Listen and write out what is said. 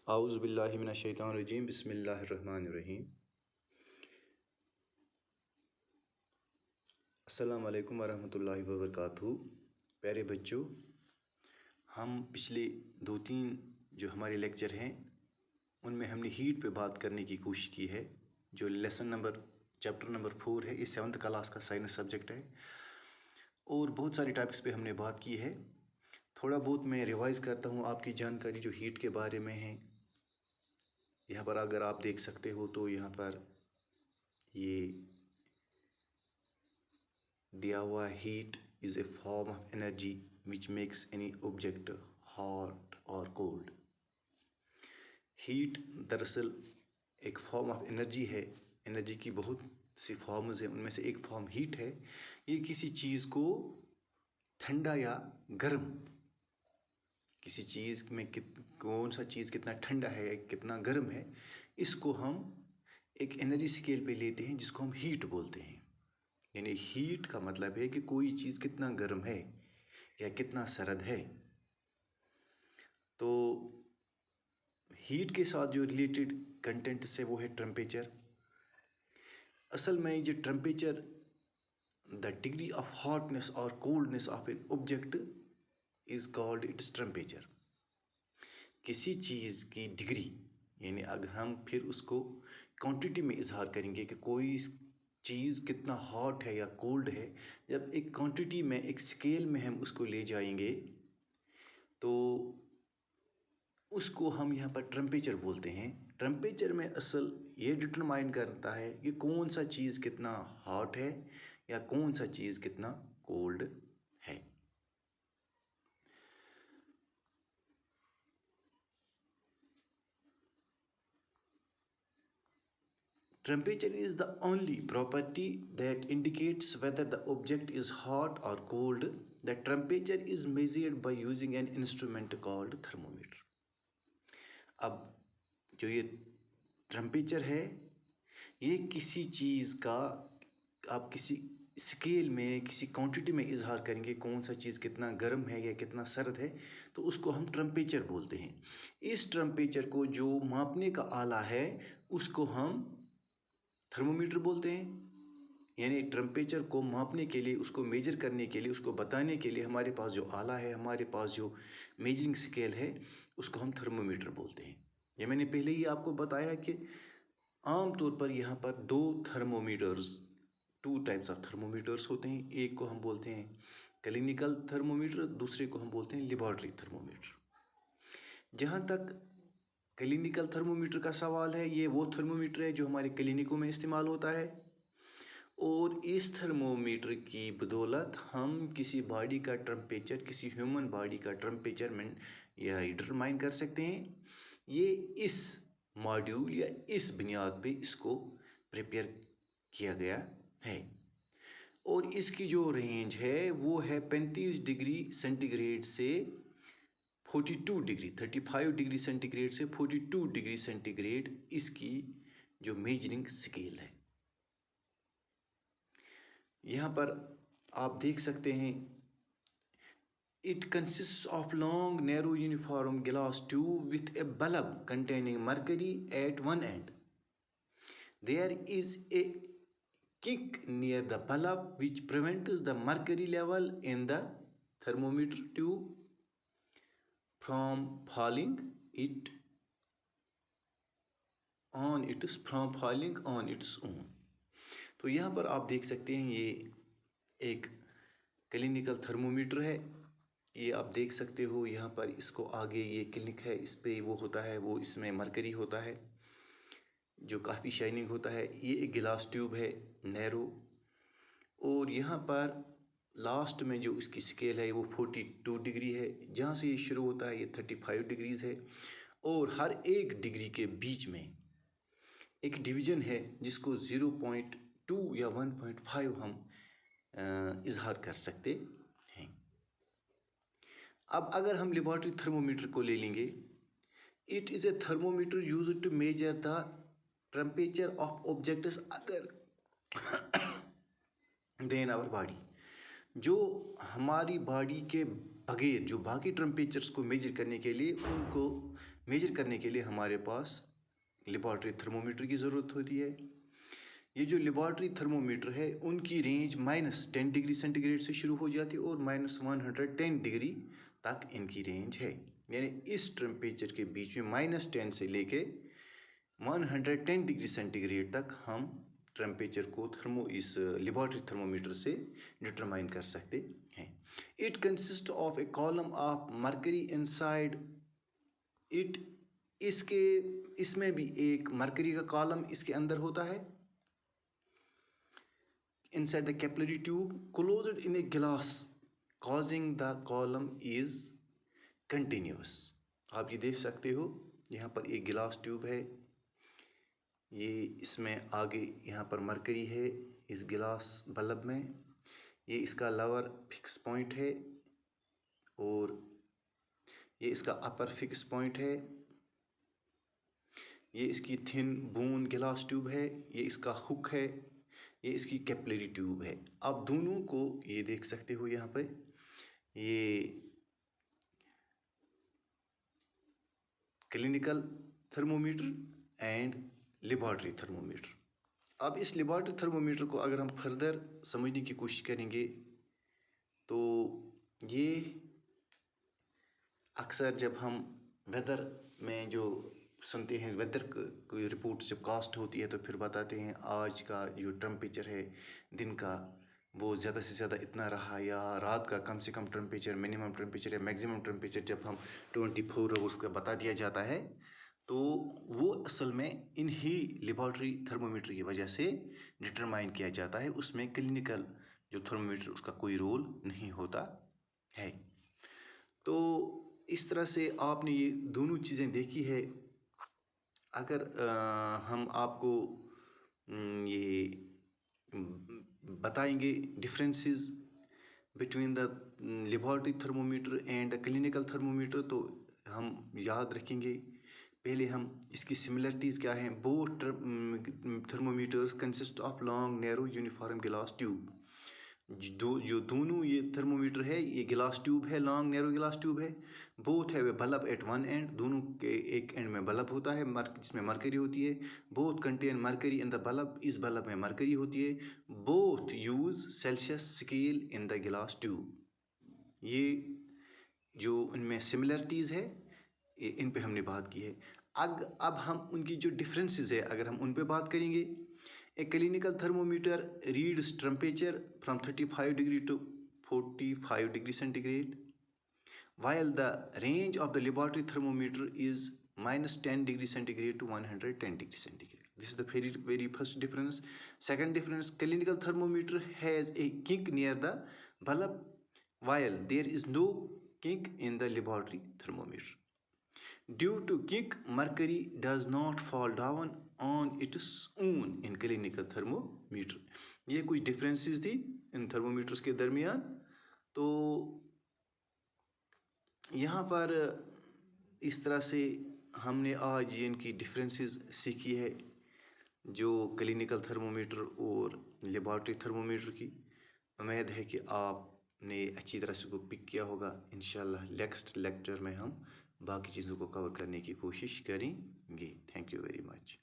आऊज़ु बिल्लाहि मिनश शैतानिर रजीम बिस्मिल्लाहिर रहमानिर रहीम। अस्सलामु अलैकुम वरहमतुल्लाहि वबरकातुहू। प्यारे बच्चों, हम पिछले 2-3 जो हमारे लेक्चर हैं उनमें हमने हीट पे बात करने की कोशिश की है। जो चैप्टर नंबर 4 है, ये 7th क्लास का साइंस सब्जेक्ट है और बहुत सारे टॉपिक्स पे हमने बात की है। थोड़ा बहुत मैं रिवाइज़ करता हूँ आपकी जानकारी जो हीट के बारे में है। यहाँ पर अगर आप देख सकते हो तो यहाँ पर ये दिया हुआ heat is a form of energy which makes any object hot और कोल्ड। हीट दरअसल एक फॉर्म ऑफ एनर्जी है। एनर्जी की बहुत सी फॉर्म्स हैं, उनमें से एक फॉर्म हीट है। ये किसी चीज़ को ठंडा या गर्म, किसी चीज़ में कौन सा चीज़ कितना ठंडा है कितना गर्म है, इसको हम एक एनर्जी स्केल पे लेते हैं जिसको हम हीट बोलते हैं। यानी हीट का मतलब है कि कोई चीज़ कितना गर्म है या कितना सर्द है। तो हीट के साथ जो रिलेटेड कंटेंट से वो है टेम्परेचर। असल में ये temperature the degree of hotness और coldness of an object is called its temperature. किसी चीज़ की डिग्री, यानी अगर हम फिर उसको क्वांटिटी में इजहार करेंगे कि कोई चीज़ कितना हॉट है या कोल्ड है, जब एक क्वांटिटी में एक स्केल में हम उसको ले जाएंगे तो उसको हम यहाँ पर टेम्परेचर बोलते हैं। टेम्परेचर में असल ये डिटरमाइन करता है कि कौन सा चीज़ कितना हॉट है या कौन सा चीज़ कितना कोल्ड है। Temperature is the only property that indicates whether the object is hot or cold. The temperature is measured by using an instrument called thermometer. अब जो ये टेम्परेचर है, ये किसी चीज़ का आप किसी स्केल में किसी क्वांटिटी में इजहार करेंगे कौन सा चीज़ कितना गर्म है या कितना सर्द है, तो उसको हम टेम्परेचर बोलते हैं। इस टेम्परेचर को जो मापने का आला है उसको हम थर्मोमीटर बोलते हैं। यानी टेम्परेचर को मापने के लिए, उसको मेजर करने के लिए, उसको बताने के लिए हमारे पास जो आला है, हमारे पास जो मेजरिंग स्केल है, उसको हम थर्मोमीटर बोलते हैं। ये मैंने पहले ही आपको बताया कि आम तौर पर यहाँ पर टू टाइप्स ऑफ थर्मोमीटर्स होते हैं। एक को हम बोलते हैं क्लिनिकल थर्मोमीटर, दूसरे को हम बोलते हैं लेबॉर्ट्री थर्मोमीटर। जहाँ तक क्लिनिकल थर्मोमीटर का सवाल है, ये वो थर्मोमीटर है जो हमारे क्लिनिकों में इस्तेमाल होता है और इस थर्मोमीटर की बदौलत हम किसी बॉडी का टेम्परेचर, किसी ह्यूमन बॉडी का टेम्परेचर में या डिटरमाइन कर सकते हैं। ये इस मॉड्यूल या इस बुनियाद पे इसको प्रिपेयर किया गया है और इसकी जो रेंज है वो है 35 डिग्री सेंटीग्रेड से 42 डिग्री, 35 डिग्री सेंटीग्रेड से 42 डिग्री सेंटीग्रेड इसकी जो मेजरिंग स्केल है। यहाँ पर आप देख सकते हैं, it consist of long narrow uniform glass tube with a bulb containing mercury at one end. There is a kick near the bulb which prevents the mercury level in the thermometer tube from falling on its own। तो यहाँ पर आप देख सकते हैं ये एक clinical thermometer है। ये आप देख सकते हो यहाँ पर, इसको आगे ये क्लिनिक है, इस पे वो होता है, वो इसमें मरकरी होता है जो काफ़ी शाइनिंग होता है। ये एक गिलास ट्यूब है नैरो और यहाँ पर लास्ट में जो इसकी स्केल है वो 42 डिग्री है। जहाँ से ये शुरू होता है ये 35 डिग्रीज़ है और हर एक डिग्री के बीच में एक डिवीज़न है जिसको 0.2 या 1.5 हम इजहार कर सकते हैं। अब अगर हम लेबॉर्ट्री थर्मोमीटर को ले लेंगे, it is a thermometer used to measure the temperature of objects other than our body. जो हमारी बॉडी के बगैर जो बाकी टेम्परेचर्स को मेजर करने के लिए उनको मेजर करने के लिए हमारे पास लेबॉर्ट्री थर्मोमीटर की ज़रूरत होती है। ये जो लेबॉर्ट्री थर्मोमीटर है उनकी रेंज -10 डिग्री सेंटीग्रेड से शुरू हो जाती है और -110 डिग्री तक इनकी रेंज है। यानी इस टेम्परेचर के बीच में -10 से लेके 110 डिग्री सेंटीग्रेड तक हम टेम्परेचर को इस लेबॉर्ट्री थर्मोमीटर से डिटरमाइन कर सकते हैं। It consist of A column of mercury inside it. इसमें भी एक मरकरी का कॉलम इसके अंदर होता है। Inside the capillary tube closed in a glass causing the column is continuous। आप ये देख सकते हो, यहाँ पर एक गिलास ट्यूब है, ये इसमें आगे यहाँ पर मरकरी है इस गिलास बल्ब में, ये इसका लोअर फिक्स पॉइंट है और ये इसका अपर फिक्स पॉइंट है। ये इसकी थिन बून गिलास ट्यूब है, ये इसका हुक है, ये इसकी कैपिलरी ट्यूब है। आप दोनों को ये देख सकते हो यहाँ पे, ये clinical thermometer and laboratory thermometer. अब इस लेबॉर्ट्री थर्मोमीटर को अगर हम फर्दर समझने की कोशिश करेंगे तो ये अक्सर जब हम वेदर में जो सुनते हैं, वेदर कोई रिपोर्ट जब कास्ट होती है तो फिर बताते हैं आज का जो टेम्परेचर है दिन का वो ज़्यादा से ज़्यादा इतना रहा, या रात का कम से कम टेम्परेचर, मिनिमम टेम्परेचर या मैक्सिमम टेम्परेचर जब हम 24 आवर्स का बता दिया जाता है तो वो असल में इन्हीं लेबॉर्ट्री थर्मोमीटर की वजह से डिटरमाइन किया जाता है। उसमें क्लिनिकल जो थर्मोमीटर उसका कोई रोल नहीं होता है। तो इस तरह से आपने ये दोनों चीज़ें देखी है। अगर हम आपको ये बताएंगे differences between the laboratory thermometer and clinical thermometer तो हम याद रखेंगे। पहले हम इसकी सिमिलरिटीज़ क्या हैं। Both thermometers consist of long narrow uniform गिलास ट्यूब। जो दोनों ये थर्मोमीटर है ये गिलास ट्यूब है, लॉन्ग नैरो गिलास ट्यूब है। बोथ है वे बल्ब एट वन एंड, दोनों के एक एंड में बल्ब होता है जिसमें मरकरी होती है। Both contain mercury in the bulb, इस बल्ब में मरकरी होती है। Both use Celsius scale in the गिलास ट्यूब। ये जो इनमें सिमिलरिटीज़ है इन पे हमने बात की है। अब हम उनकी जो डिफरेंसेस है अगर हम उन पे बात करेंगे। A clinical thermometer reads temperature from 35 degree to 45 degree centigrade, while the range of the laboratory thermometer is -10 degree centigrade to 110 degree centigrade. This is the very first difference. Second difference, clinical thermometer has a kink near the bulb, while there is no kink in the laboratory thermometer. Due to kink, mercury does not fall down on its own in clinical thermometer. ये कुछ differences थी इन thermometers के दरमियान। तो यहाँ पर इस तरह से हमने आज ये इनकी डिफरेंसेस सीखी है, जो क्लिनिकल थर्मोमीटर और लेबॉर्ट्री थर्मोमीटर की। उम्मीद है कि आपने अच्छी तरह से को पिक किया होगा। इंशाल्लाह नेक्स्ट लेक्चर में हम बाकी चीज़ों को कवर करने की कोशिश करेंगे। Thank you very much.